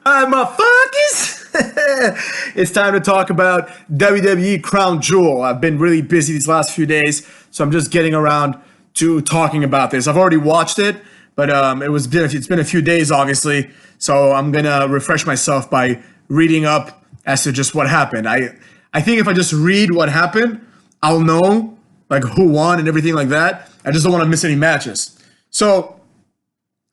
Hi, motherfuckers! It's time to talk about WWE Crown Jewel. I've been really busy these last few days, so I'm just getting around to talking about this. I've already watched it, but it's been a few days, obviously, so I'm gonna refresh myself by reading up as to just what happened. I think if I just read what happened, I'll know like who won and everything like that. I just don't want to miss any matches. So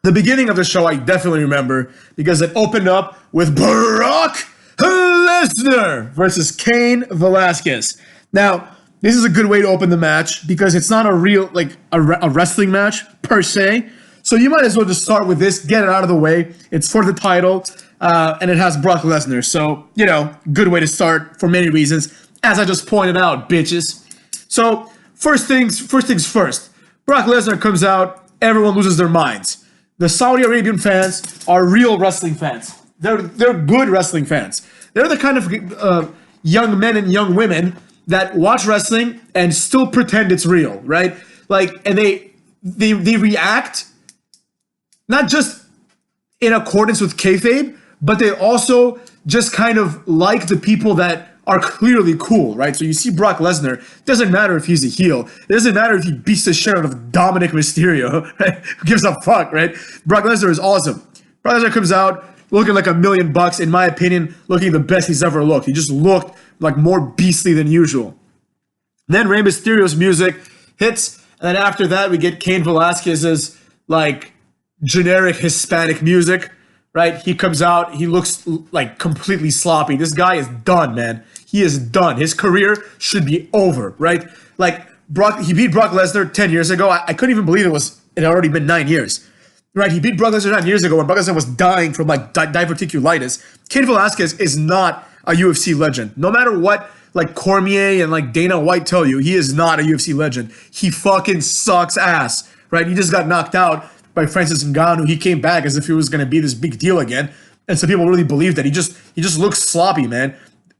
the beginning of the show, I definitely remember because it opened up with Brock Lesnar versus Cain Velasquez. Now, this is a good way to open the match because it's not a real, like, a wrestling match per se. So you might as well just start with this, get it out of the way. It's for the title, and it has Brock Lesnar. So, you know, good way to start for many reasons, as I just pointed out, bitches. So, first things first. Brock Lesnar comes out, everyone loses their minds. The Saudi Arabian fans are real wrestling fans. They're good wrestling fans. They're the kind of young men and young women that watch wrestling and still pretend it's real, right? Like, and they react not just in accordance with kayfabe, but they also just kind of like the people that are clearly cool, right? So you see Brock Lesnar, doesn't matter if he's a heel. It doesn't matter if he beats the shit out of Dominic Mysterio, right? Who gives a fuck, right? Brock Lesnar is awesome. Brock Lesnar comes out looking like $1,000,000, in my opinion, looking the best he's ever looked. He just looked like more beastly than usual. Then Rey Mysterio's music hits, and then after that we get Cain Velasquez's like generic Hispanic music, right? He comes out, he looks like completely sloppy. This guy is done, man. He is done. His career should be over, right? Like, he beat Brock Lesnar 10 years ago. I couldn't even believe it had already been 9 years, right? He beat Brock Lesnar 9 years ago when Brock Lesnar was dying from like diverticulitis. Cain Velasquez is not a UFC legend. No matter what like Cormier and like Dana White tell you, he is not a UFC legend. He fucking sucks ass, right? He just got knocked out by Francis Ngannou. He came back as if he was going to be this big deal again. And some people really believe that. He just looks sloppy, man.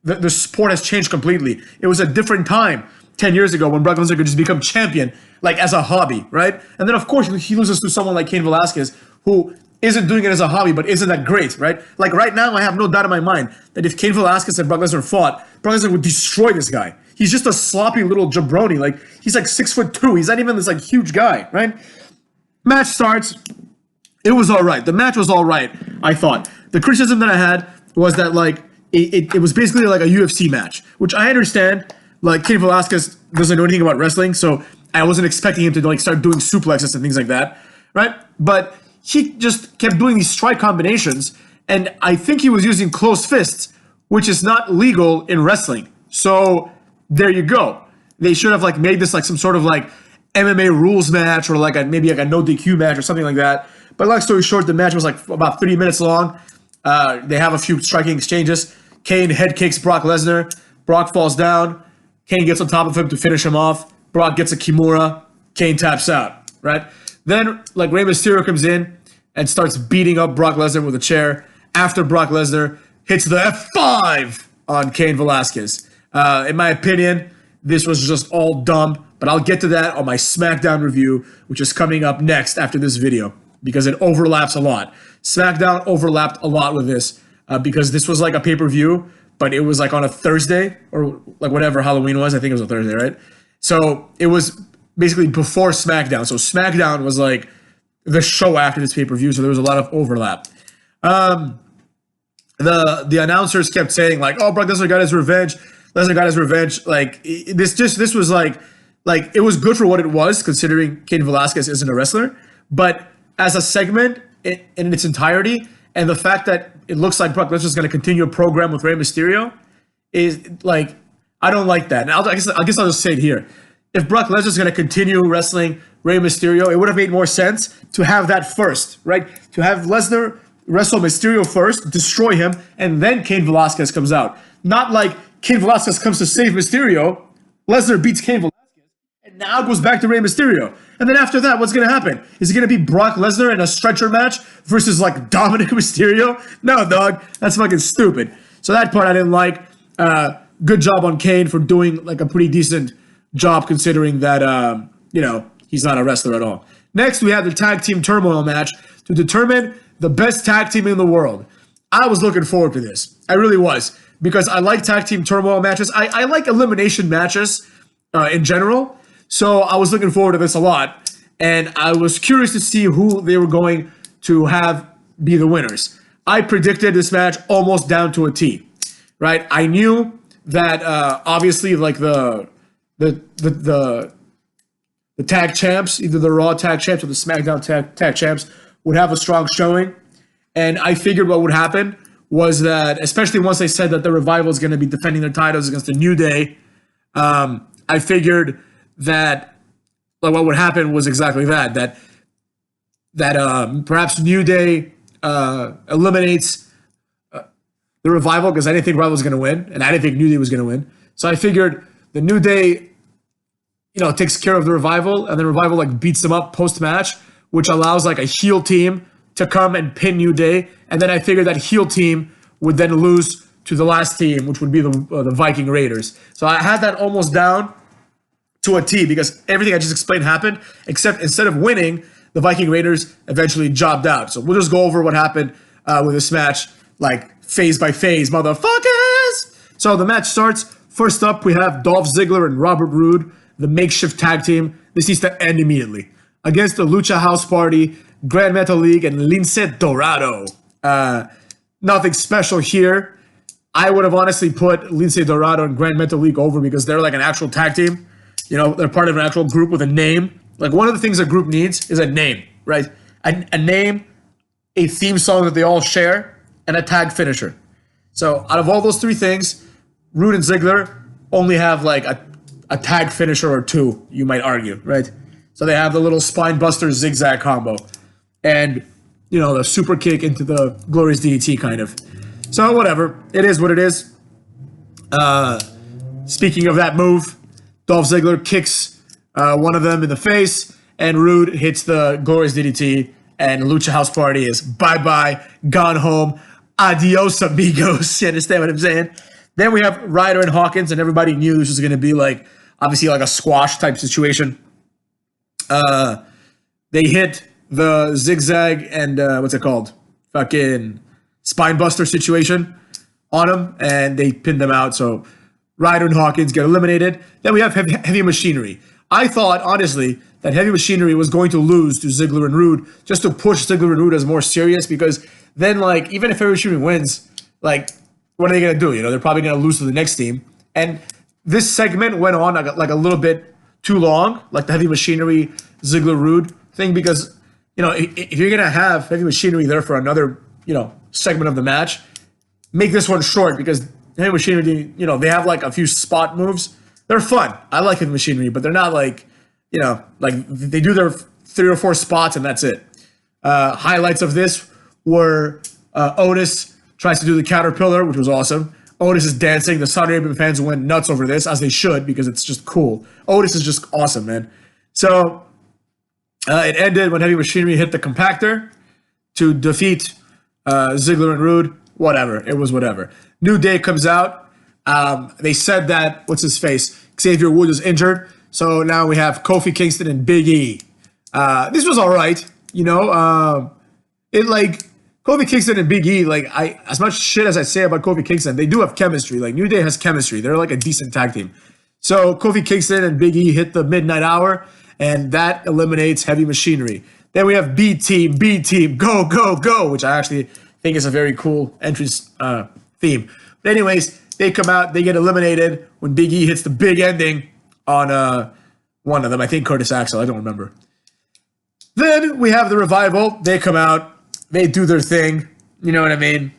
The sport has changed completely. It was a different time 10 years ago when Brock Lesnar could just become champion, like as a hobby, right? And then, of course, he loses to someone like Cain Velasquez, who isn't doing it as a hobby, but isn't that great, right? Like right now, I have no doubt in my mind that if Cain Velasquez and Brock Lesnar fought, Brock Lesnar would destroy this guy. He's just a sloppy little jabroni. Like, he's like 6'2". He's not even this like huge guy, right? Match starts. It was all right. The match was all right, I thought. The criticism that I had was that like it was basically like a UFC match, which I understand. Like, Cain Velasquez doesn't know anything about wrestling, so I wasn't expecting him to like start doing suplexes and things like that, right? But he just kept doing these strike combinations, and I think he was using closed fists, which is not legal in wrestling. So there you go. They should have like made this like some sort of like MMA rules match or like maybe like a no DQ match or something like that. But long story short, the match was like about 30 minutes long. They have a few striking exchanges. Cain head kicks Brock Lesnar. Brock falls down. Cain gets on top of him to finish him off. Brock gets a Kimura. Cain taps out, right? Then like Rey Mysterio comes in and starts beating up Brock Lesnar with a chair after Brock Lesnar hits the F5 on Cain Velasquez. In my opinion, this was just all dumb, but I'll get to that on my SmackDown review, which is coming up next after this video, because it overlaps a lot. SmackDown overlapped a lot with this because this was like a pay-per-view, but it was like on a Thursday or like whatever Halloween was. I think it was a Thursday, right? So it was basically before SmackDown. So SmackDown was like the show after this pay-per-view, so there was a lot of overlap. The announcers kept saying like, "Oh, Brock Lesnar got his revenge. Lesnar got his revenge." Like this was like it was good for what it was, considering Cain Velasquez isn't a wrestler. But as a segment in its entirety, and the fact that it looks like Brock Lesnar is going to continue a program with Rey Mysterio, is like, I don't like that. And I guess I'll just say it here. If Brock Lesnar is going to continue wrestling Rey Mysterio, it would have made more sense to have that first, right? To have Lesnar wrestle Mysterio first, destroy him, and then Cain Velasquez comes out. Not like Cain Velasquez comes to save Mysterio, Lesnar beats Cain Velasquez, and now goes back to Rey Mysterio. And then after that, what's going to happen? Is it going to be Brock Lesnar in a stretcher match versus like Dominic Mysterio? No, dog. That's fucking stupid. So that part I didn't like. Good job on Cain for doing like a pretty decent job considering that, he's not a wrestler at all. Next, we have the tag team turmoil match to determine the best tag team in the world. I was looking forward to this. I really was. Because I like tag team turmoil matches. I like elimination matches in general. So I was looking forward to this a lot. And I was curious to see who they were going to have be the winners. I predicted this match almost down to a T. Right? I knew that obviously like the tag champs, either the Raw tag champs or the SmackDown tag champs, would have a strong showing. And I figured what would happen was that, especially once they said that the Revival is going to be defending their titles against the New Day, I figured that what would happen was exactly that perhaps New Day eliminates the Revival, because I didn't think Revival was going to win, and I didn't think New Day was going to win. So I figured the New Day, takes care of the Revival, and the Revival like beats them up post-match, which allows like a heel team to come and pin New Day, and then I figured that heel team would then lose to the last team, which would be the Viking Raiders. So I had that almost down to a T, because everything I just explained happened, except instead of winning, the Viking Raiders eventually jobbed out. So we'll just go over what happened with this match, like phase by phase, motherfuckers. So the match starts. First up, we have Dolph Ziggler and Robert Roode, the makeshift tag team. This needs to end immediately. Against the Lucha House Party, Grand Metal League, and Lince Dorado. Nothing special here. I would have honestly put Lince Dorado and Grand Metal League over, because they're like an actual tag team. They're part of an actual group with a name. Like, one of the things a group needs is a name, right? A name, a theme song that they all share, and a tag finisher. So out of all those three things, Roode and Ziggler only have like a tag finisher or two, you might argue, right? So they have the little spine buster zigzag combo, and the super kick into the glorious DDT kind of. So whatever, it is what it is. Speaking of that move, Dolph Ziggler kicks one of them in the face, and Roode hits the glorious DDT, and Lucha House Party is bye-bye, gone home, adios amigos. You understand what I'm saying? Then we have Ryder and Hawkins, and everybody knew this was going to be like, obviously like a squash type situation. They hit the zigzag and what's it called? Fucking spine buster situation on them, and they pinned them out. So Ryder and Hawkins get eliminated. Then we have Heavy Machinery. I thought, honestly, that Heavy Machinery was going to lose to Ziggler and Roode, just to push Ziggler and Roode as more serious, because then, like, even if Heavy Machinery wins, like, what are they going to do? They're probably going to lose to the next team. And this segment went on like a little bit too long, like the Heavy Machinery Ziggler Roode thing, because, if you're going to have Heavy Machinery there for another, segment of the match, make this one short, because Heavy Machinery, they have like a few spot moves. They're fun. I like Heavy Machinery, but they're not like, like they do their 3 or 4 spots and that's it. Highlights of this were Otis tries to do the Caterpillar, which was awesome. Otis is dancing. The Saudi Arabian fans went nuts over this, as they should, because it's just cool. Otis is just awesome, man. So it ended when Heavy Machinery hit the compactor to defeat Ziggler and Roode. Whatever. It was whatever. New Day comes out. They said that, what's his face? Xavier Woods is injured. So now we have Kofi Kingston and Big E. This was all right. Kofi Kingston and Big E, as much shit as I say about Kofi Kingston, they do have chemistry. Like, New Day has chemistry. They're like a decent tag team. So Kofi Kingston and Big E hit the midnight hour, and that eliminates Heavy Machinery. Then we have B Team, go, go, go, which I actually think is a very cool entrance theme. But anyways, they come out, they get eliminated when Big E hits the big ending on one of them. I think Curtis Axel, I don't remember. Then we have the Revival. They come out, they do their thing. You know what I mean?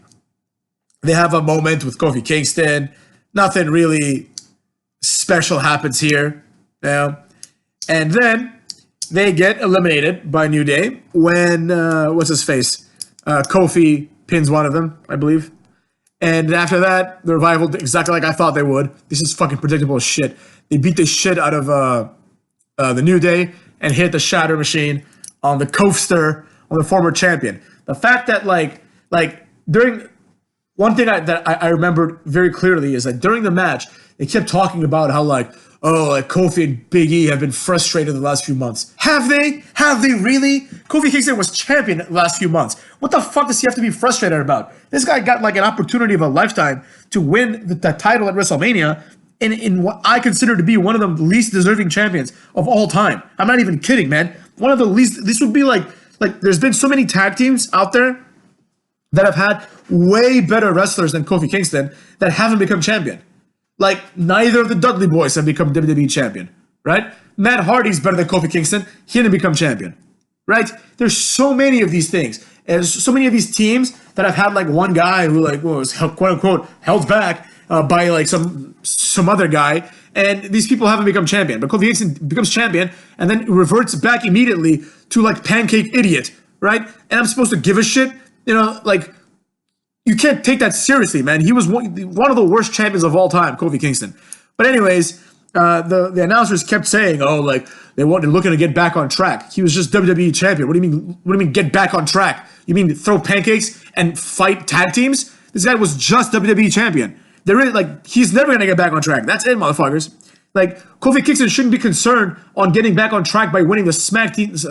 They have a moment with Kofi Kingston. Nothing really special happens here. And then they get eliminated by New Day when, what's his face? Kofi pins one of them, I believe. And after that, the Revival did exactly like I thought they would. This is fucking predictable as shit. They beat the shit out of the New Day and hit the Shatter Machine on the coaster on the former champion. The fact that like during one thing that I remembered very clearly is that during the match, they kept talking about how like, oh, like Kofi and Big E have been frustrated the last few months. Have they? Have they really? Kofi Kingston was champion the last few months. What the fuck does he have to be frustrated about? This guy got like an opportunity of a lifetime to win the title at WrestleMania in what I consider to be one of the least deserving champions of all time. I'm not even kidding, man. One of the least. This would be like there's been so many tag teams out there that have had way better wrestlers than Kofi Kingston that haven't become champion. Like, neither of the Dudley Boys have become WWE champion, right? Matt Hardy's better than Kofi Kingston. He didn't become champion, right? There's so many of these things. And there's so many of these teams that have had, like, one guy who, like, was, quote-unquote, held back by, like, some other guy. And these people haven't become champion. But Kofi Kingston becomes champion and then reverts back immediately to, like, pancake idiot, right? And I'm supposed to give a shit? You know, like... You can't take that seriously, man. He was one of the worst champions of all time, Kofi Kingston. But anyways, the announcers kept saying, "Oh, like they're looking to get back on track." He was just WWE champion. What do you mean? What do you mean get back on track? You mean throw pancakes and fight tag teams? This guy was just WWE champion. He's never gonna get back on track. That's it, motherfuckers. Like, Kofi Kingston shouldn't be concerned on getting back on track by winning the Smack Team titles,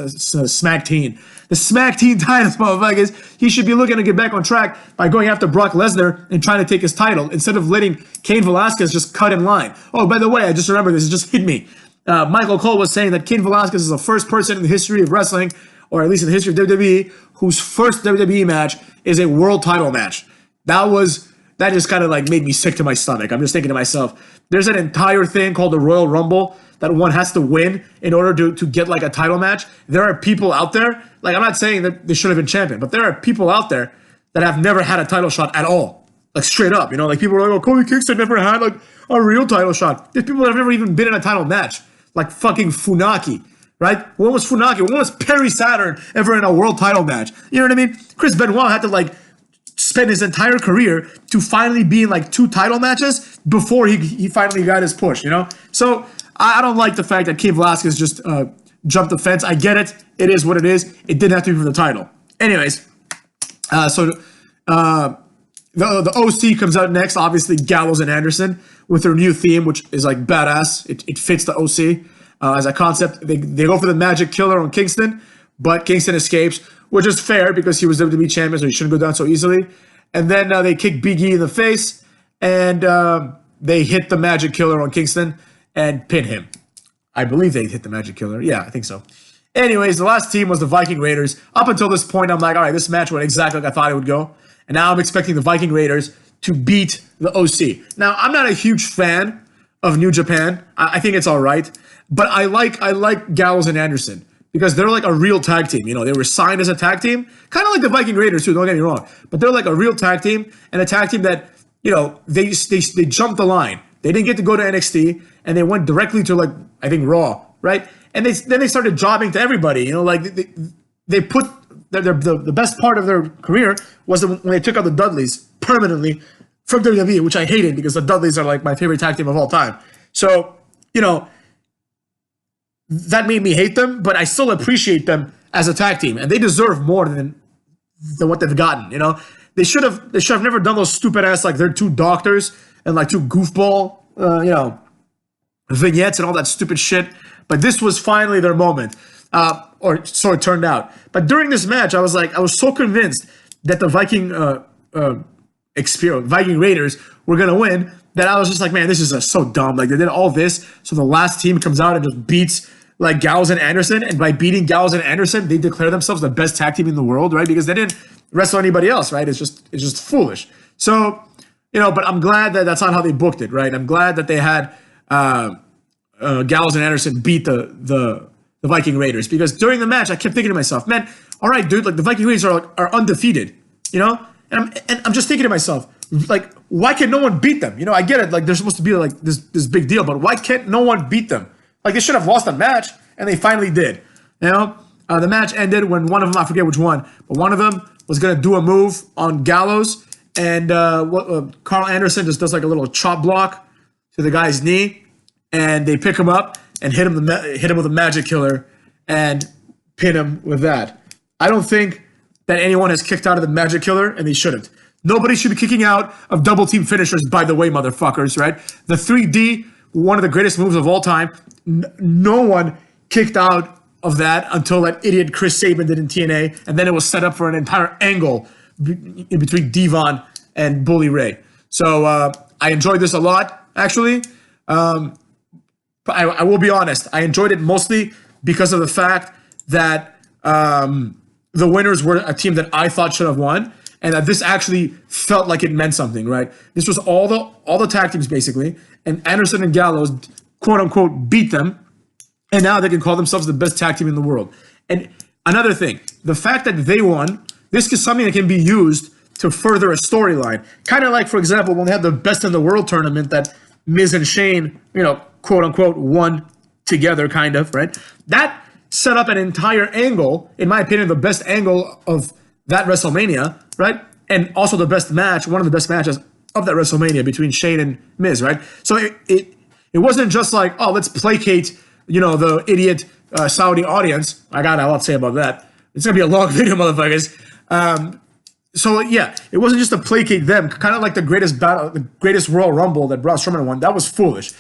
motherfuckers. He should be looking to get back on track by going after Brock Lesnar and trying to take his title instead of letting Cain Velasquez just cut in line. Oh, by the way, I just remembered this. It just hit me. Michael Cole was saying that Cain Velasquez is the first person in the history of wrestling, or at least in the history of WWE, whose first WWE match is a world title match. That just kind of like made me sick to my stomach. I'm just thinking to myself, there's an entire thing called the Royal Rumble that one has to win in order to get like a title match. There are people out there, like I'm not saying that they should have been champion, but there are people out there that have never had a title shot at all. Like straight up, you know, like people are like, oh, Kofi Kingston never had like a real title shot. There's people that have never even been in a title match, like fucking Funaki, right? When was Funaki? When was Perry Saturn ever in a world title match? You know what I mean? Chris Benoit had to like spent his entire career to finally be in like 2 title matches before he finally got his push, you know? So I don't like the fact that Cain Velasquez just jumped the fence. I get it. It is what it is. It didn't have to be for the title. Anyways, the OC comes out next, obviously Gallows and Anderson with their new theme, which is like badass. It fits the OC as a concept. They go for the Magic Killer on Kingston, but Kingston escapes, which is fair because he was WWE champion, so he shouldn't go down so easily. And then they kick Big E in the face, and they hit the Magic Killer on Kingston and pin him. I believe they hit the Magic Killer. Yeah, I think so. Anyways, the last team was the Viking Raiders. Up until this point, I'm like, all right, this match went exactly like I thought it would go. And now I'm expecting the Viking Raiders to beat the OC. Now, I'm not a huge fan of New Japan. I think it's all right. But I like Gallows and Anderson, because they're like a real tag team. You know, they were signed as a tag team, kind of like the Viking Raiders too, don't get me wrong. But they're like a real tag team, and a tag team that, you know, they jumped the line. They didn't get to go to NXT, and they went directly to, like, I think Raw, right? And then they started jobbing to everybody. You know, like they put the best part of their career was when they took out the Dudleys permanently from WWE, which I hated because the Dudleys are like my favorite tag team of all time. So, you know, that made me hate them, but I still appreciate them as a tag team, and they deserve more than what they've gotten. You know, they should have never done those stupid ass, like, they're 2 doctors and like 2 goofball, you know, vignettes and all that stupid shit. But this was finally their moment, or so it turned out. But during this match, I was so convinced that the Viking Raiders were gonna win that I was just like, man, this is so dumb. Like, they did all this, so the last team comes out and just beats like Gallows and Anderson, and by beating Gallows and Anderson, they declare themselves the best tag team in the world, right? Because they didn't wrestle anybody else, right? It's just foolish. So, you know, but I'm glad that that's not how they booked it, right? I'm glad that they had Gallows and Anderson beat the Viking Raiders, because during the match, I kept thinking to myself, man, all right, dude, like the Viking Raiders are undefeated, you know? And I'm just thinking to myself, like, why can no one beat them? You know, I get it, like they're supposed to be like this big deal, but why can't no one beat them? Like, they should have lost a match, and they finally did. You know, the match ended when one of them, I forget which one, but one of them was going to do a move on Gallows, and Carl Anderson just does like a little chop block to the guy's knee, and they pick him up and hit him with a Magic Killer and pin him with that. I don't think that anyone has kicked out of the Magic Killer, and they shouldn't. Nobody should be kicking out of double team finishers, by the way, motherfuckers, right? The 3D, one of the greatest moves of all time. No one kicked out of that until that idiot Chris Sabin did in TNA, and then it was set up for an entire angle in between Devon and Bully Ray. So I enjoyed this a lot, actually. I will be honest. I enjoyed it mostly because of the fact that the winners were a team that I thought should have won, and that this actually felt like it meant something, right? This was all the tag teams basically, and Anderson and Gallows, quote unquote, beat them, and now they can call themselves the best tag team in the world. And another thing, the fact that they won, this is something that can be used to further a storyline. Kind of like, for example, when they had the Best in the World tournament that Miz and Shane, quote unquote, won together, kind of, right? That set up an entire angle, in my opinion, the best angle of that WrestleMania, right? And also the best match, one of the best matches of that WrestleMania between Shane and Miz, right? So it wasn't just like, oh, let's placate, the idiot Saudi audience. I got a lot to say about that. It's gonna be a long video, motherfuckers. So yeah, it wasn't just to placate them, kind of like the greatest Royal Rumble that Braun Strowman won. That was foolish.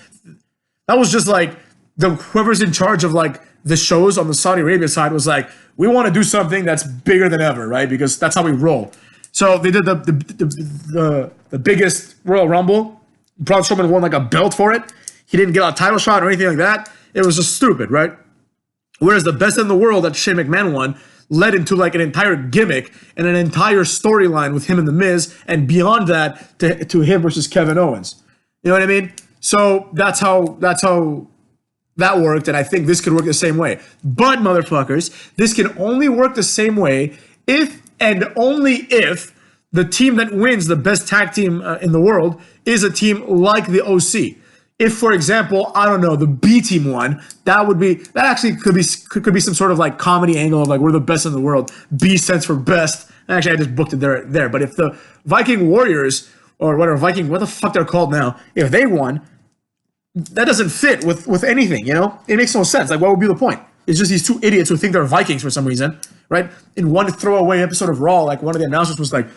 That was just like whoever's in charge of like the shows on the Saudi Arabia side was like, we want to do something that's bigger than ever, right? Because that's how we roll. So they did the biggest Royal Rumble. Braun Strowman won like a belt for it. He didn't get a title shot or anything like that. It was just stupid, right? Whereas the Best in the World that Shane McMahon won led into like an entire gimmick and an entire storyline with him and The Miz, and beyond that to him versus Kevin Owens. You know what I mean? So that's how that worked, and I think this could work the same way. But motherfuckers, this can only work the same way if and only if the team that wins the best tag team in the world is a team like the OC. If, for example, I don't know, the B team won, that actually could be some sort of like comedy angle of like we're the best in the world. B stands for best. Actually, I just booked it there. But if the Viking Warriors or whatever what the fuck they're called now, if they won, that doesn't fit with anything. It makes no sense. Like, what would be the point? It's just these two idiots who think they're Vikings for some reason, right? In one throwaway episode of Raw, like one of the announcers was like,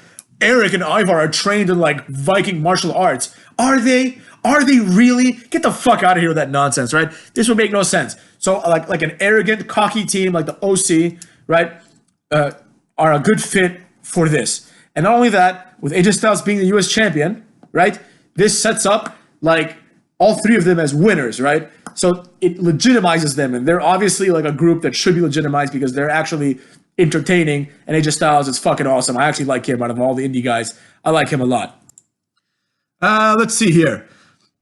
Eric and Ivar are trained in like Viking martial arts. Are they? Are they really? Get the fuck out of here with that nonsense, right? This would make no sense. So like an arrogant, cocky team like the OC, right, are a good fit for this. And not only that, with AJ Styles being the US champion, right, this sets up like all three of them as winners, right? So it legitimizes them, and they're obviously like a group that should be legitimized because they're actually entertaining, and AJ Styles is fucking awesome. I actually like him out of all the indie guys. I like him a lot. Let's see here.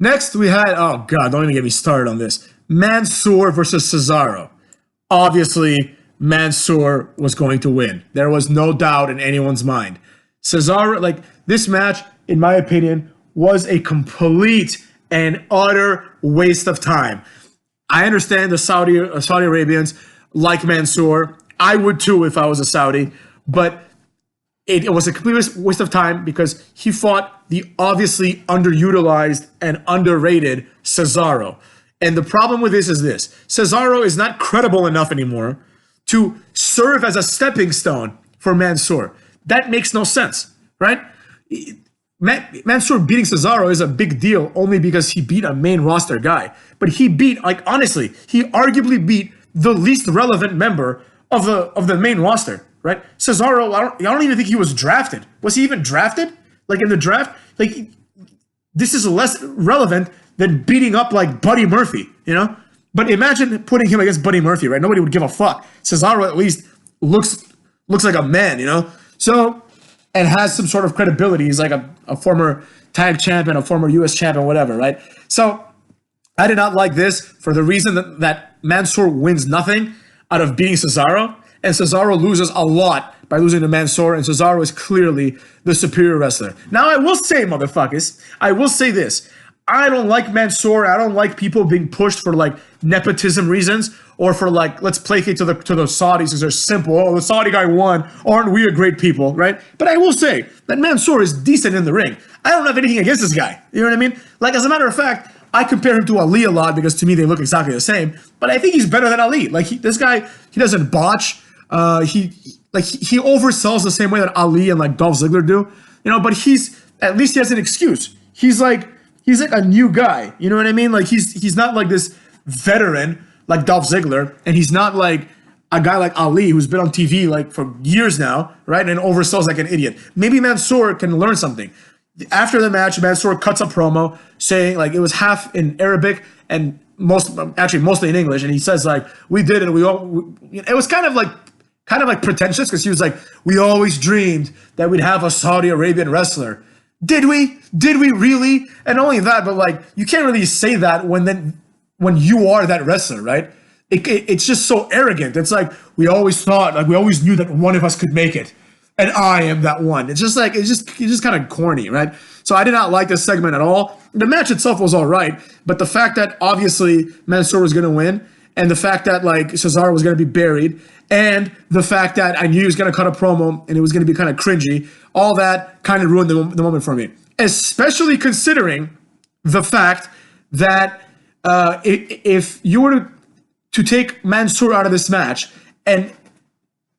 Next, we had, oh God, don't even get me started on this. Mansoor versus Cesaro. Obviously, Mansoor was going to win. There was no doubt in anyone's mind. Cesaro, like, this match, in my opinion, was a complete and utter waste of time. I understand the Saudi Arabians like Mansoor. I would too if I was a Saudi, but it was a complete waste of time because he fought the obviously underutilized and underrated Cesaro. And the problem with this is this. Cesaro is not credible enough anymore to serve as a stepping stone for Mansoor. That makes no sense, right? Mansoor beating Cesaro is a big deal only because he beat a main roster guy. But he beat, like, honestly, he arguably beat the least relevant member of the main roster. Right, Cesaro. I don't even think he was drafted. Was he even drafted? Like in the draft? Like, this is less relevant than beating up like Buddy Murphy, But imagine putting him against Buddy Murphy, right? Nobody would give a fuck. Cesaro at least looks like a man, So, and has some sort of credibility. He's like a former tag champion, a former US champion, whatever, right? So, I did not like this for the reason that Mansoor wins nothing out of beating Cesaro. And Cesaro loses a lot by losing to Mansoor, and Cesaro is clearly the superior wrestler. Now, I will say, motherfuckers, I will say this. I don't like Mansoor. I don't like people being pushed for, like, nepotism reasons or for, like, let's placate to the Saudis because they're simple. Oh, the Saudi guy won. Aren't we a great people, right? But I will say that Mansoor is decent in the ring. I don't have anything against this guy. You know what I mean? Like, as a matter of fact, I compare him to Ali a lot because, to me, they look exactly the same. But I think he's better than Ali. Like, this guy, he doesn't botch. He oversells the same way that Ali and like Dolph Ziggler do. but at least he has an excuse. He's like a new guy. You know what I mean? Like he's not like this veteran like Dolph Ziggler, and he's not like a guy like Ali who's been on TV like for years now, right? And oversells like an idiot. Maybe Mansoor can learn something. After the match, Mansoor cuts a promo saying like it was half in Arabic and mostly in English, and he says like we did it. It was kind of like pretentious because he was like, we always dreamed that we'd have a Saudi Arabian wrestler. Did we? Did we really? And not only that, but like you can't really say that when you are that wrestler, right? It's just so arrogant. It's like we always knew that one of us could make it, and I am that one. It's just kind of corny, right? So I did not like this segment at all. The match itself was all right, but the fact that obviously Mansoor was going to win, and the fact that like Cesaro was going to be buried, and the fact that I knew he was going to cut a promo and it was going to be kind of cringy, all that kind of ruined the moment for me. Especially considering the fact that if you were to take Mansoor out of this match and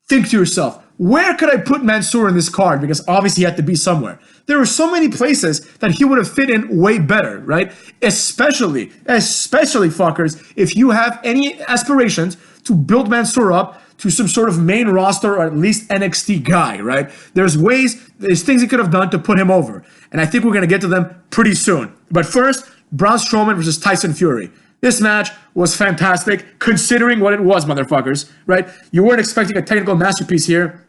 think to yourself, where could I put Mansoor in this card? Because obviously he had to be somewhere. There were so many places that he would have fit in way better, right? Especially fuckers, if you have any aspirations to build Mansoor up to some sort of main roster or at least NXT guy, right? There's things he could have done to put him over. And I think we're going to get to them pretty soon. But first, Braun Strowman versus Tyson Fury. This match was fantastic, considering what it was, motherfuckers, right? You weren't expecting a technical masterpiece here,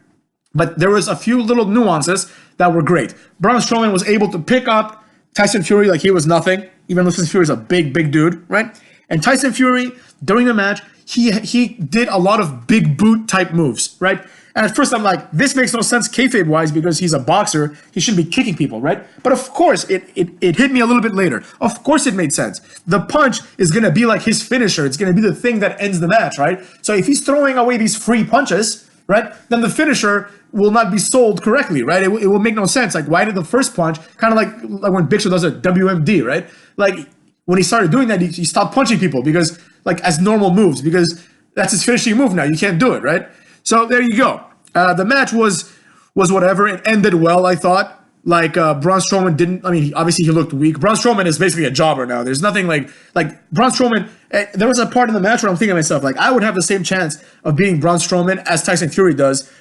but there was a few little nuances that were great. Braun Strowman was able to pick up Tyson Fury like he was nothing, even though Tyson Fury is a big, big dude, right? And Tyson Fury, during the match, he did a lot of big boot type moves, right? And at first I'm like, this makes no sense kayfabe wise because he's a boxer. He shouldn't be kicking people, right? But of course, it hit me a little bit later. Of course it made sense. The punch is going to be like his finisher. It's going to be the thing that ends the match, right? So if he's throwing away these free punches, right, then the finisher will not be sold correctly, right? It will make no sense. Like, why did the first punch, kind of like when Big Show does a WMD, right? Like, when he started doing that, he stopped punching people because, like, as normal moves, because that's his finishing move now. You can't do it, right? So there you go. The match was whatever. It ended well, I thought. Like, Braun Strowman didn't, I mean, obviously he looked weak. Braun Strowman is basically a jobber now. There's nothing like Braun Strowman, there was a part in the match where I'm thinking to myself, like, I would have the same chance of beating Braun Strowman as Tyson Fury does.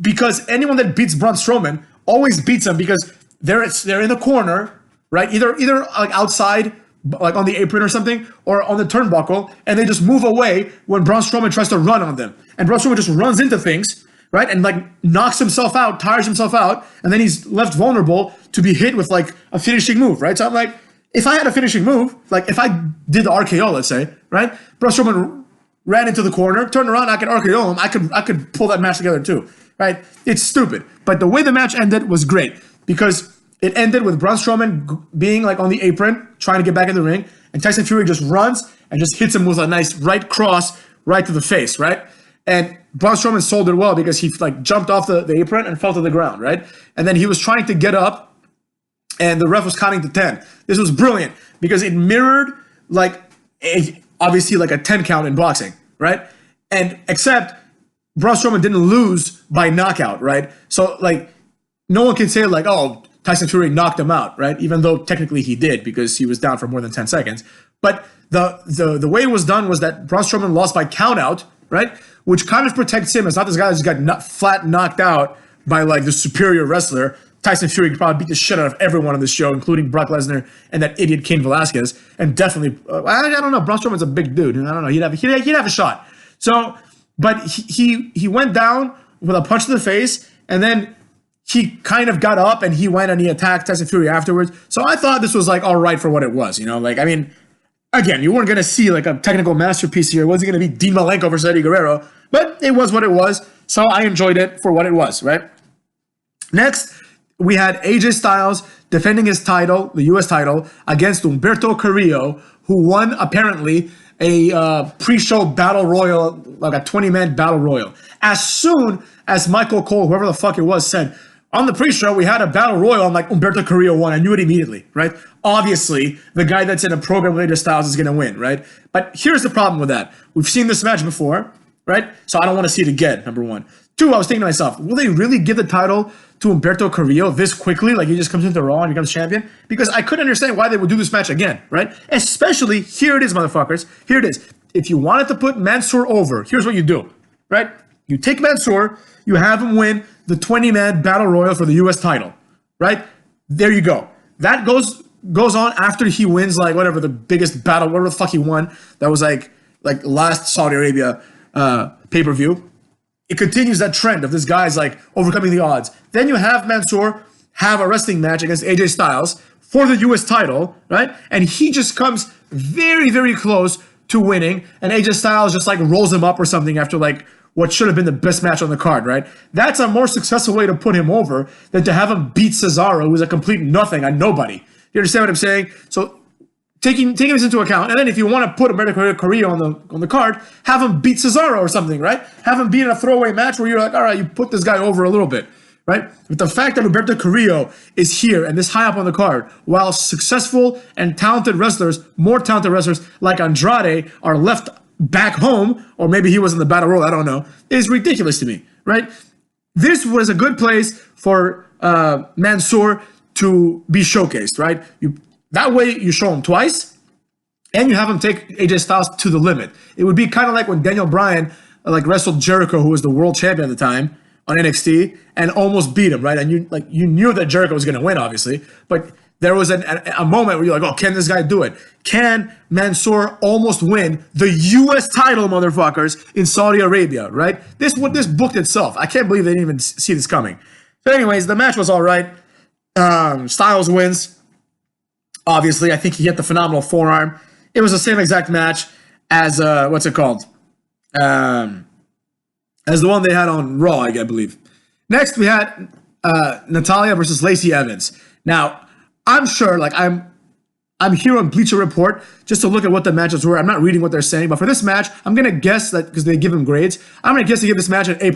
Because anyone that beats Braun Strowman always beats him because they're in the corner, right? Either like outside, like on the apron or something, or on the turnbuckle, and they just move away when Braun Strowman tries to run on them. And Braun Strowman just runs into things, right? And like knocks himself out, tires himself out, and then he's left vulnerable to be hit with like a finishing move, right? So I'm like, if I had a finishing move, like if I did the RKO, let's say, right? Braun Strowman ran into the corner, turned around, I could RKO him, I could pull that match together too, right? It's stupid. But the way the match ended was great because it ended with Braun Strowman being like on the apron, trying to get back in the ring, and Tyson Fury just runs and just hits him with a nice right cross right to the face, right? And Braun Strowman sold it well because he like jumped off the apron and fell to the ground, right? And then he was trying to get up, and the ref was counting to 10. This was brilliant because it mirrored like obviously like a 10 count in boxing, right? And except Braun Strowman didn't lose by knockout, right? So like no one can say like, oh, Tyson Fury knocked him out, right? Even though technically he did because he was down for more than 10 seconds. But the way it was done was that Braun Strowman lost by count out, right? Which kind of protects him. It's not this guy that just got flat knocked out by like the superior wrestler. Tyson Fury could probably beat the shit out of everyone on this show, including Brock Lesnar and that idiot Cain Velasquez. And definitely, I don't know, Braun Strowman's a big dude. And I don't know, he'd have a shot. So, but he went down with a punch to the face, and then he kind of got up and he went and he attacked Tyson Fury afterwards. So I thought this was like all right for what it was, you know? Like, I mean, again, you weren't going to see like a technical masterpiece here. It wasn't going to be Dean Malenko versus Eddie Guerrero, but it was what it was. So I enjoyed it for what it was, right? Next, we had AJ Styles defending his title, the US title, against Humberto Carrillo, who won apparently a pre-show battle royal, like a 20-man battle royal. As soon as Michael Cole, whoever the fuck it was, said, on the pre-show, we had a battle royal. I'm like, Humberto Carrillo won. I knew it immediately, right? Obviously, the guy that's in a program with AJ Styles is going to win, right? But here's the problem with that. We've seen this match before, right? So I don't want to see it again, number one. Two, I was thinking to myself, will they really give the title to Humberto Carrillo this quickly, like he just comes into Raw and becomes champion, because I couldn't understand why they would do this match again, right? Especially, here it is, motherfuckers. Here it is. If you wanted to put Mansoor over, here's what you do, right? You take Mansoor, you have him win the 20-man battle royal for the U.S. title, right? There you go. That goes on after he wins, like, whatever, the biggest battle, whatever the fuck he won. That was like last Saudi Arabia pay-per-view. It continues that trend of this guy's like overcoming the odds. Then you have Mansoor have a wrestling match against AJ Styles for the US title, right? And he just comes very, very close to winning. And AJ Styles just like rolls him up or something after like what should have been the best match on the card, right? That's a more successful way to put him over than to have him beat Cesaro, who's a complete nothing, a nobody. You understand what I'm saying? So taking this into account, and then if you want to put American Carrillo on the card, have him beat Cesaro or something, right? Have him beat in a throwaway match where you're like, all right, you put this guy over a little bit, right? But the fact that Humberto Carrillo is here and this high up on the card, while successful and talented wrestlers, more talented wrestlers like Andrade are left back home, or maybe he was in the battle royal, I don't know, is ridiculous to me, right? This was a good place for Mansoor to be showcased, right? That way, you show him twice, and you have him take AJ Styles to the limit. It would be kind of like when Daniel Bryan like wrestled Jericho, who was the world champion at the time on NXT, and almost beat him, right? And you knew that Jericho was going to win, obviously, but there was a moment where you're like, oh, can this guy do it? Can Mansoor almost win the U.S. title, motherfuckers, in Saudi Arabia, right? This booked itself. I can't believe they didn't even see this coming. So anyways, the match was all right. Styles wins. Obviously, I think he hit the phenomenal forearm. It was the same exact match as what's it called? As the one they had on Raw, I believe. Next, we had Natalya versus Lacey Evans. Now, I'm sure, like I'm here on Bleacher Report just to look at what the matches were. I'm not reading what they're saying, but for this match, I'm gonna guess that because they give them grades, I'm gonna guess they give this match an A+.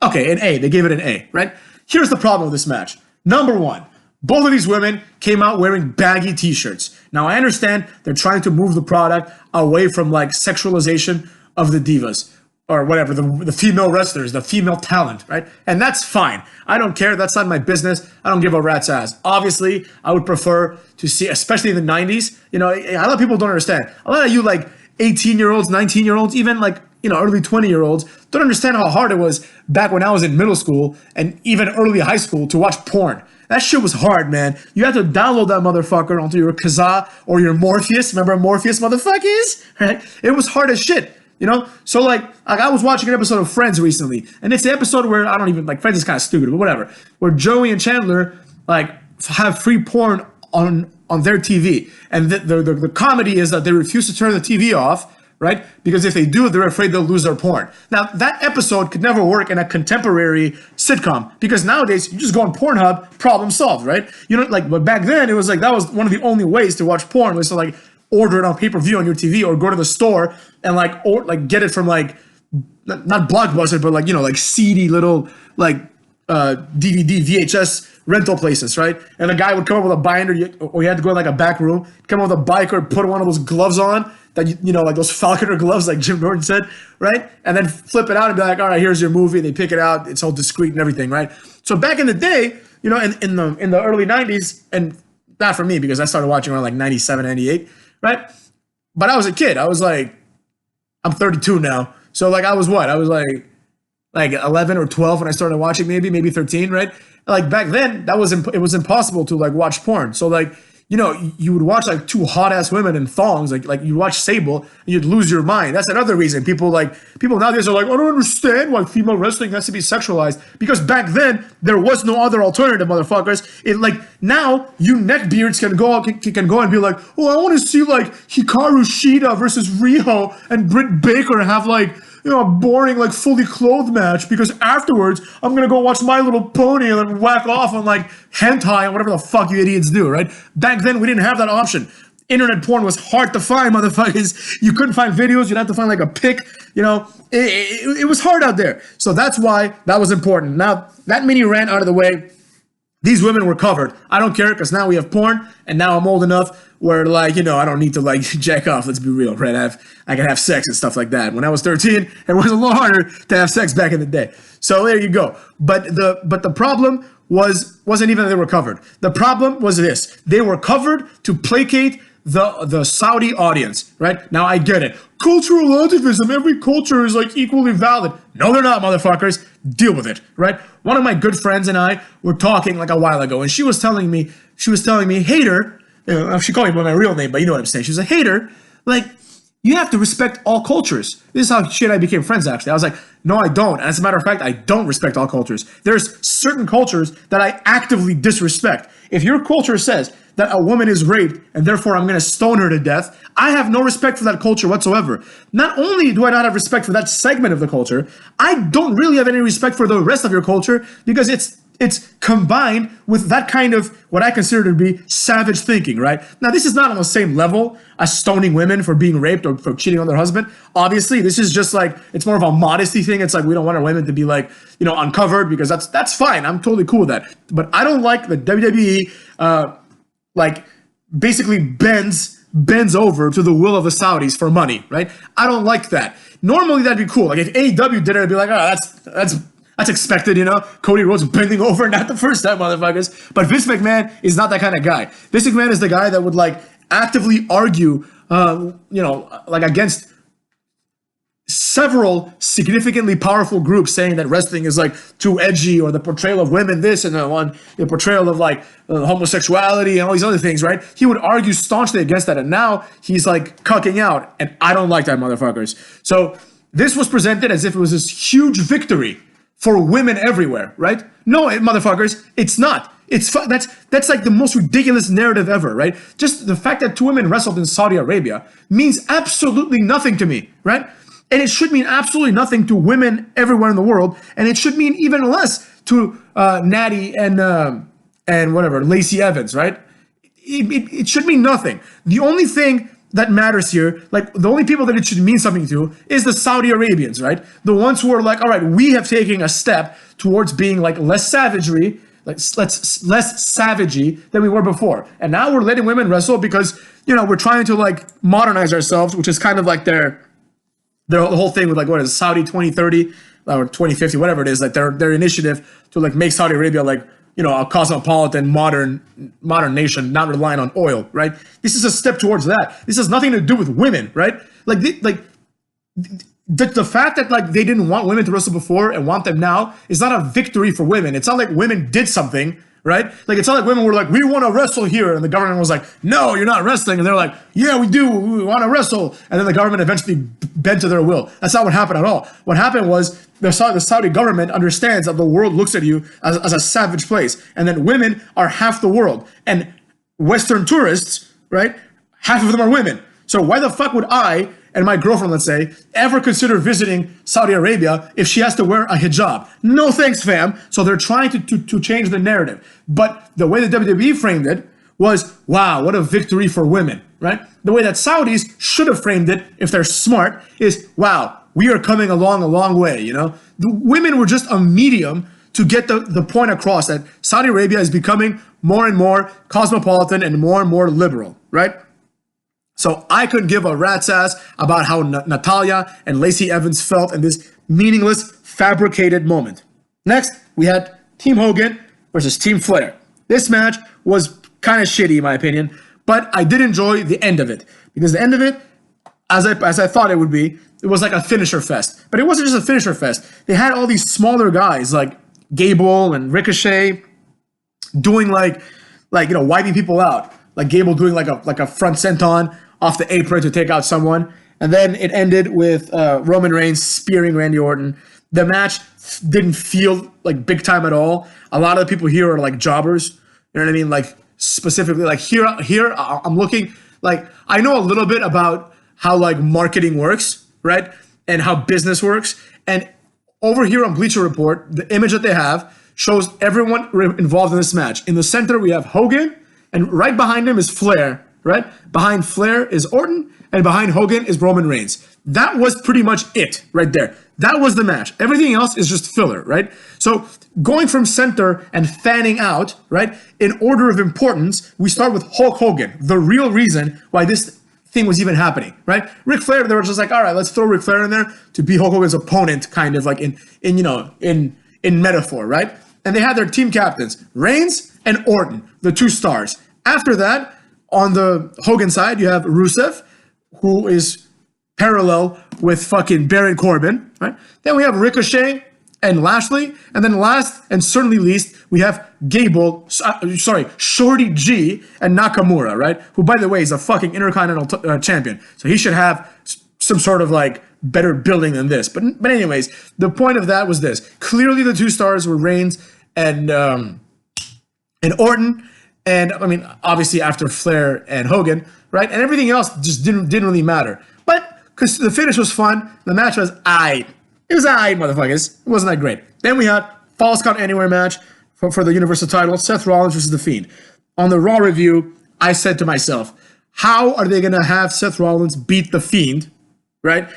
Okay, an A. They gave it an A, right? Here's the problem with this match. Number one. Both of these women came out wearing baggy t-shirts. Now, I understand they're trying to move the product away from like sexualization of the divas or whatever, the female wrestlers, the female talent, right? And that's fine. I don't care. That's not my business. I don't give a rat's ass. Obviously, I would prefer to see, especially in the 90s, you know, a lot of people don't understand. A lot of you like 18-year-olds, 19-year-olds, even like, you know, early 20-year-olds don't understand how hard it was back when I was in middle school and even early high school to watch porn. That shit was hard, man. You had to download that motherfucker onto your Kazaa or your Morpheus. Remember Morpheus, motherfuckers? Right? It was hard as shit, you know? So, like I was watching an episode of Friends recently, and it's the episode where, I don't even, like, Friends is kind of stupid, but whatever, where Joey and Chandler, like, have free porn on their TV. And the comedy is that they refuse to turn the TV off, right? Because if they do, they're afraid they'll lose their porn. Now, that episode could never work in a contemporary sitcom because nowadays you just go on Pornhub, problem solved, right? You know, like, but back then it was like that was one of the only ways to watch porn was to like order it on pay-per-view on your TV or go to the store and like get it from like not Blockbuster, but like, you know, like seedy little like DVD, VHS rental places, right? And a guy would come up with a binder, or you had to go in like a back room, come up with a bike or put one of those gloves on that, you know, like those Falconer gloves, like Jim Norton said, right? And then flip it out and be like, all right, here's your movie. They pick it out. It's all discreet and everything, right? So back in the day, you know, in the early 90s, and not for me because I started watching around like 97, 98, right? But I was a kid. I was like, I'm 32 now. So like I was what? I was like 11 or 12 when I started watching, maybe 13, right? Like back then, it was impossible to like watch porn. So like, you know, you would watch like two hot ass women in thongs, like you watch Sable, and you'd lose your mind. That's another reason people nowadays are like, I don't understand why female wrestling has to be sexualized, because back then there was no other alternative, motherfuckers. It like now you neckbeards can go and be like, oh, I want to see like Hikaru Shida versus Riho and Britt Baker have like, you know, a boring, like, fully clothed match because afterwards I'm going to go watch My Little Pony and then whack off on, like, hentai and whatever the fuck you idiots do, right? Back then, we didn't have that option. Internet porn was hard to find, motherfuckers. You couldn't find videos. You'd have to find, like, a pic, you know. It was hard out there. So that's why that was important. Now, that mini rant out of the way, these women were covered. I don't care because now we have porn and now I'm old enough where, like, you know, I don't need to, like, jack off. Let's be real, right? I can have sex and stuff like that. When I was 13, it was a little harder to have sex back in the day. So there you go. But the problem wasn't even that they were covered. The problem was this: they were covered to placate the Saudi audience, right? Now I get it. Cultural relativism, every culture is like equally valid. No, they're not, motherfuckers. Deal with it, right? One of my good friends and I were talking like a while ago, and she was telling me, hater, she called me by my real name, but you know what I'm saying. She was a hater, like, you have to respect all cultures. This is how she and I became friends, actually. I was like, no, I don't. And as a matter of fact, I don't respect all cultures. There's certain cultures that I actively disrespect. If your culture says that a woman is raped and therefore I'm going to stone her to death, I have no respect for that culture whatsoever. Not only do I not have respect for that segment of the culture, I don't really have any respect for the rest of your culture because it's combined with that kind of what I consider to be savage thinking, right? Now, this is not on the same level as stoning women for being raped or for cheating on their husband. Obviously, this is just like, it's more of a modesty thing. It's like, we don't want our women to be like, uncovered, because that's fine. I'm totally cool with that. But I don't like the WWE, basically bends over to the will of the Saudis for money, right? I don't like that. Normally, that'd be cool. Like if AEW did it, I'd be like, that's expected, Cody Rhodes bending over, not the first time, motherfuckers. But Vince McMahon is not that kind of guy. Vince McMahon is the guy that would actively argue, against several significantly powerful groups saying that wrestling is too edgy, or the portrayal of women this and the portrayal of homosexuality and all these other things, right? He would argue staunchly against that, and now he's cucking out, and I don't like that, motherfuckers. So this was presented as if it was this huge victory for women everywhere, right? No, motherfuckers, it's not. That's like the most ridiculous narrative ever, right? Just the fact that two women wrestled in Saudi Arabia means absolutely nothing to me, right? And it should mean absolutely nothing to women everywhere in the world, and it should mean even less to Natty and whatever, Lacey Evans, right? It should mean nothing. The only thing that matters here, the only people that it should mean something to is the Saudi Arabians, right? The ones who are all right, we have taken a step towards being less savagery, less savagey than we were before. And now we're letting women wrestle because, we're trying to modernize ourselves, which is kind of the whole thing with what is Saudi 2030 or 2050, whatever it is, their initiative to make Saudi Arabia a cosmopolitan, modern nation, not relying on oil, right? This is a step towards that. This has nothing to do with women, right? The fact that they didn't want women to wrestle before and want them now is not a victory for women. It's not like women did something, right? It's not like women were we want to wrestle here, and the government was no, you're not wrestling, and they're yeah, we do, we want to wrestle, and then the government eventually bent to their will. That's not what happened at all. What happened was the Saudi government understands that the world looks at you as a savage place, and that women are half the world, and Western tourists, right, half of them are women. So why the fuck would I and my girlfriend, let's say, ever consider visiting Saudi Arabia if she has to wear a hijab? No thanks, fam. So they're trying to change the narrative. But the way the WWE framed it was, wow, what a victory for women, right? The way that Saudis should have framed it, if they're smart, is, wow, we are coming along a long way, The women were just a medium to get the point across that Saudi Arabia is becoming more and more cosmopolitan and more liberal, right? So I couldn't give a rat's ass about how Natalya and Lacey Evans felt in this meaningless, fabricated moment. Next, we had Team Hogan versus Team Flair. This match was kind of shitty, in my opinion, but I did enjoy the end of it, because the end of it, as I thought it would be, it was like a finisher fest. But it wasn't just a finisher fest. They had all these smaller guys like Gable and Ricochet doing wiping people out. Like Gable doing like a front senton off the apron to take out someone. And then it ended with Roman Reigns spearing Randy Orton. The match didn't feel big time at all. A lot of the people here are jobbers. You know what I mean? Specifically, here I'm looking, I know a little bit about how marketing works, right? And how business works. And over here on Bleacher Report, the image that they have shows everyone involved in this match. In the center, we have Hogan, and right behind him is Flair, right? Behind Flair is Orton, and behind Hogan is Roman Reigns. That was pretty much it right there. That was the match. Everything else is just filler, right? So going from center and fanning out, right, in order of importance, we start with Hulk Hogan, the real reason why this thing was even happening, right? Ric Flair, they were just all right, let's throw Ric Flair in there to be Hulk Hogan's opponent, kind of in metaphor, right? And they had their team captains, Reigns and Orton, the 2 stars. After that, on the Hogan side, you have Rusev, who is parallel with fucking Baron Corbin, right? Then we have Ricochet and Lashley. And then last and certainly least, we have Shorty G and Nakamura, right? Who, by the way, is a fucking Intercontinental champion. So he should have some sort of like better building than this. But anyways, the point of that was this. Clearly the 2 stars were Reigns and Orton. And I mean, obviously after Flair and Hogan, right? And everything else just didn't really matter. But because the finish was fun, the match was aight. It was aight, motherfuckers. It wasn't that great. Then we had Falls Count Anywhere match for the Universal title, Seth Rollins versus The Fiend. On the Raw review, I said to myself, how are they going to have Seth Rollins beat The Fiend, right?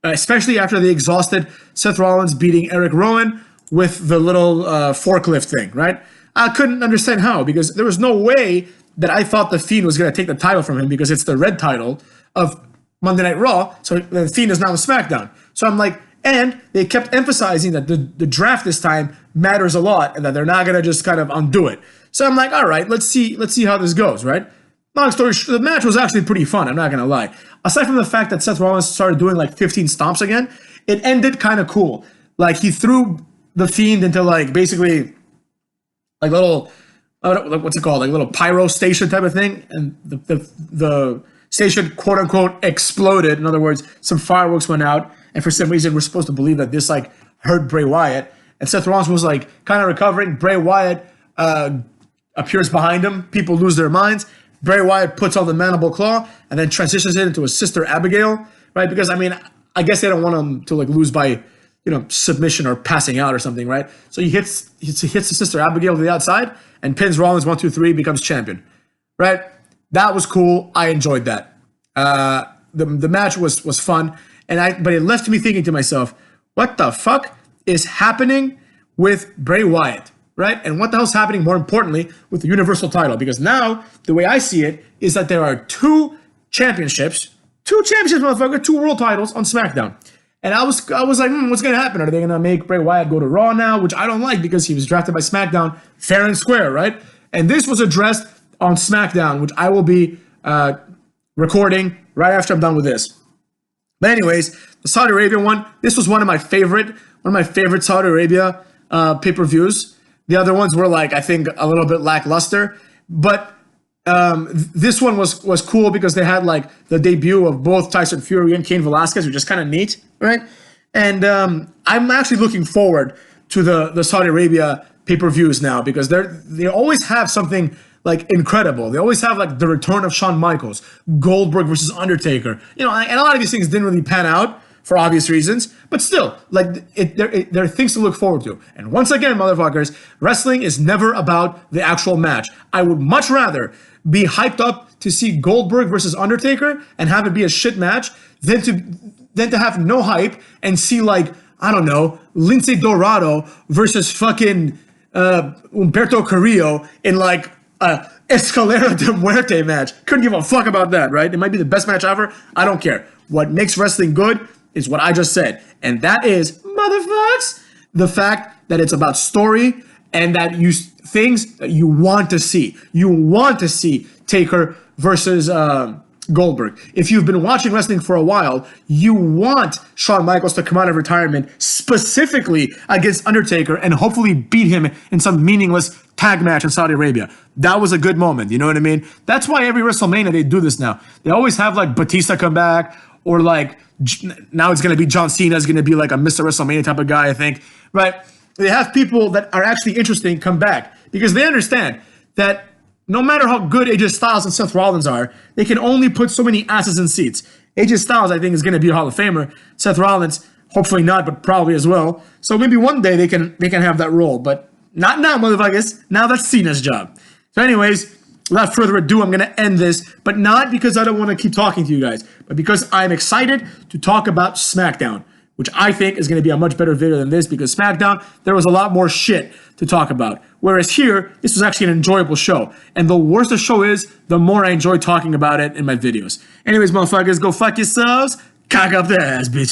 Especially after they exhausted Seth Rollins beating Eric Rowan with the little forklift thing, right? I couldn't understand how, because there was no way that I thought The Fiend was going to take the title from him because it's the red title of Monday Night Raw, so The Fiend is now on SmackDown. So I'm like, and they kept emphasizing that the draft this time matters a lot and that they're not going to just kind of undo it. So I'm like, all right, let's see how this goes, right? Long story short, the match was actually pretty fun, I'm not going to lie. Aside from the fact that Seth Rollins started doing like 15 stomps again, it ended kind of cool. Like he threw The Fiend into like basically like little, what's it called? Like a little pyro station type of thing. And the station, quote unquote, exploded. In other words, some fireworks went out. And for some reason, we're supposed to believe that this like hurt Bray Wyatt. And Seth Rollins was like kind of recovering. Bray Wyatt appears behind him. People lose their minds. Bray Wyatt puts on the mandible claw and then transitions it into his sister Abigail, right? Because I mean, I guess they don't want him to like lose by, submission or passing out or something, right? So he hits his sister Abigail to the outside and pins Rollins 1, 2, 3, becomes champion, right? That was cool. I enjoyed that. The match was fun, but it left me thinking to myself, what the fuck is happening with Bray Wyatt, right? And what the hell's happening, more importantly, with the Universal title? Because now, the way I see it, is that there are 2 championships, motherfucker, 2 world titles on SmackDown. And I was like, what's going to happen? Are they going to make Bray Wyatt go to Raw now? Which I don't like because he was drafted by SmackDown fair and square, right? And this was addressed on SmackDown, which I will be recording right after I'm done with this. But anyways, the Saudi Arabia one, this was one of my favorite Saudi Arabia pay-per-views. The other ones were like, I think, a little bit lackluster. But this one was cool because they had like the debut of both Tyson Fury and Cain Velasquez, which is kind of neat, right? And I'm actually looking forward to the Saudi Arabia pay-per-views now because they always have something like incredible. They always have like the return of Shawn Michaels, Goldberg versus Undertaker, and a lot of these things didn't really pan out for obvious reasons, but still, like there are things to look forward to. And once again, motherfuckers, wrestling is never about the actual match. I would much rather be hyped up to see Goldberg versus Undertaker and have it be a shit match than to have no hype and see like, I don't know, Lince Dorado versus fucking Humberto Carrillo in like Escalera de Muerte match. Couldn't give a fuck about that, right? It might be the best match ever. I don't care. What makes wrestling good is what I just said. And that is, motherfucks, the fact that it's about story and that things that you want to see. You want to see Taker versus Goldberg. If you've been watching wrestling for a while, you want Shawn Michaels to come out of retirement specifically against Undertaker and hopefully beat him in some meaningless tag match in Saudi Arabia. That was a good moment, you know what I mean? That's why every WrestleMania they do this now. They always have like Batista come back, or like now it's going to be John Cena is going to be like a Mr. WrestleMania type of guy, I think, right? They have people that are actually interesting come back because they understand that no matter how good AJ Styles and Seth Rollins are, they can only put so many asses in seats. AJ Styles, I think, is going to be a Hall of Famer. Seth Rollins, hopefully not, but probably as well. So maybe one day they can have that role, but not now, motherfuckers. Now that's Cena's job. So anyways, without further ado, I'm going to end this, but not because I don't want to keep talking to you guys, but because I'm excited to talk about SmackDown, which I think is going to be a much better video than this because SmackDown, there was a lot more shit to talk about. Whereas here, this was actually an enjoyable show. And the worse the show is, the more I enjoy talking about it in my videos. Anyways, motherfuckers, go fuck yourselves. Cock up the ass, bitches.